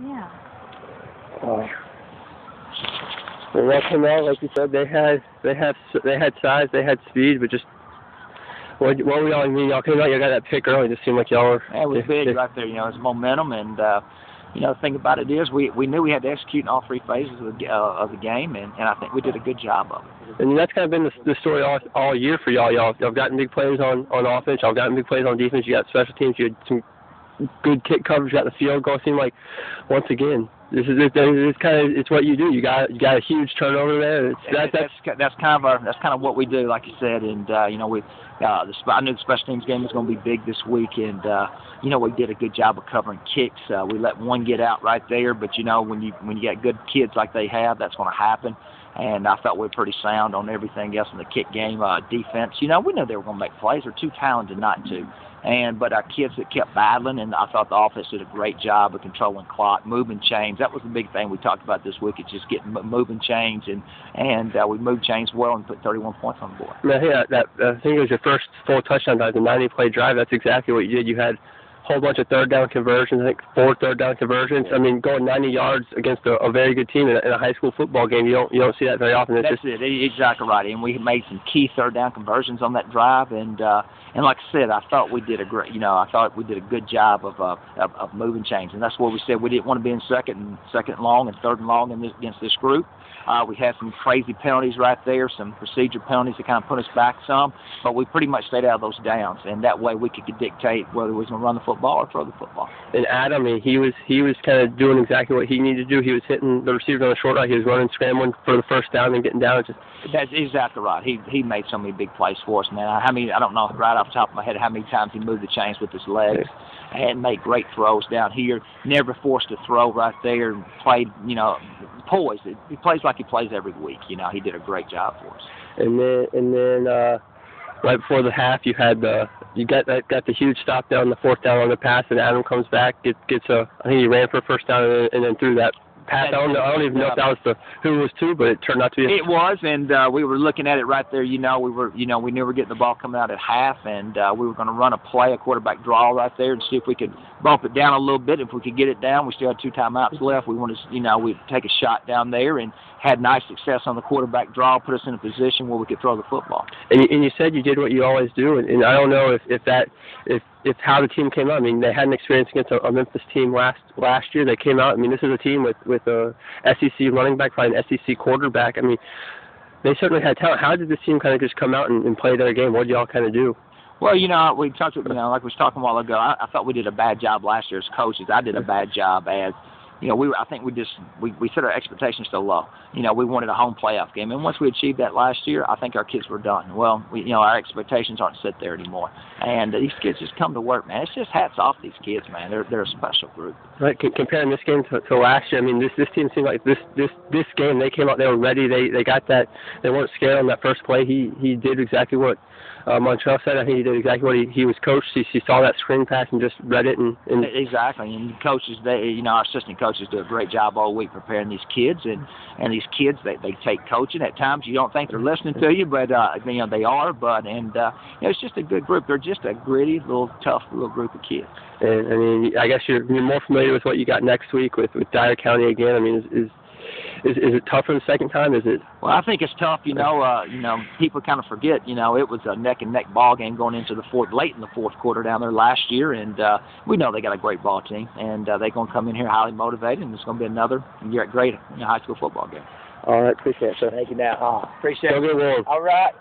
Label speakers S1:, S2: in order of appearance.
S1: Yeah.
S2: And that came out, like you said, they had size, they had speed, but just what we all mean, y'all came out, you got that pick early. It just seemed like y'all were.
S3: Yeah, it was big right there. It's momentum, and the thing about it is we knew we had to execute in all three phases of the game, and I think we did a good job of it.
S2: And that's kind of been the story all year for y'all. Y'all gotten big plays on offense. Y'all gotten big plays on defense. You got special teams. You had some good kick coverage. You got the field goal. It seemed like once again. It's what you do. You got a huge turnover there.
S3: That's kind of what we do, like you said. And I knew the special teams game was going to be big this week, and we did a good job of covering kicks. We let one get out right there, but when you got good kids like they have, that's going to happen. And I felt we were pretty sound on everything else in the kick game. Defense, we knew they were going to make plays. They're too talented not to. But our kids that kept battling, and I thought the offense did a great job of controlling clock, moving chains. That was the big thing we talked about this week. It's just getting moving chains, and we moved chains well and put 31 points on the board.
S2: Yeah, I think it was your first full touchdown drive, the 90-play drive. That's exactly what you did. You had a whole bunch of third down conversions. I think 4 third down conversions. I mean, going 90 yards against a very good team in a high school football game, you don't see that very often.
S3: That's it. Exactly right. And we made some key third down conversions on that drive, and like I said, I thought we did a good job of moving chains, and that's what we said. We didn't want to be in second and long and third and long against this group. We had some crazy penalties right there, some procedure penalties that kind of put us back some, but we pretty much stayed out of those downs, and that way we could dictate whether we was going to run the football or throw the football.
S2: And Adam, he was kind of doing exactly what he needed to do. He was hitting the receivers on the short route. He was running, scrambling for the first down and getting down.
S3: That's exactly right. He made so many big plays for us, man. I don't know right off the top of my head how many times he moved the chains with his legs and made great throws down here. Never forced a throw right there. And played, poised. He plays like he plays every week. He did a great job for us.
S2: And then right before the half, you got the huge stop down, the fourth down on the pass, and Adam comes back, gets I think he ran for a first down and then threw that pass. I don't even know if that was who it was to, but it turned out to be.
S3: It was, and we were looking at it right there. We knew we were getting the ball coming out at half, and we were going to run a quarterback draw right there, and see if we could bump it down a little bit. If we could get it down, we still had 2 timeouts left. We wanted, we'd take a shot down there, and had nice success on the quarterback draw, put us in a position where we could throw the football.
S2: And you said you did what you always do, and I don't know if how the team came out. I mean, they had an experience against a Memphis team last year. They came out. I mean, this is a team with a SEC running back, probably an SEC quarterback. I mean, they certainly had talent. How did this team kind of just come out and play their game? What did y'all kind of do?
S3: Well, we talked, like we was talking a while ago. I thought we did a bad job last year as coaches. I did a bad job as. I think we set our expectations so low. We wanted a home playoff game, and once we achieved that last year, I think our kids were done. Well, our expectations aren't set there anymore, and these kids just come to work, man. It's just hats off to these kids, man. They're a special group.
S2: Right, comparing this game to last year, I mean, this team seemed like this game they came out, they were ready, they got that, they weren't scared on that first play. He did exactly what Montrell said. I think he did exactly what he was coached. He saw that screen pass and just read it. And
S3: exactly. And coaches, our assistant coaches do a great job all week preparing these kids. And these kids, they take coaching. At times you don't think they're listening to you, but they are. But it's just a good group. They're just a gritty, tough little group of kids.
S2: And I mean, I guess you're more familiar with what you got next week with Dyer County again. I mean, is it tougher the second time? Is it?
S3: Well, I think it's tough. People kind of forget. It was a neck and neck ball game going into late in the fourth quarter down there last year, and we know they got a great ball team, and they're going to come in here highly motivated, and it's going to be another great high school football game.
S2: All right, appreciate it, sir.
S3: Thank you. Now, appreciate it.
S2: Go get warm.
S3: All right.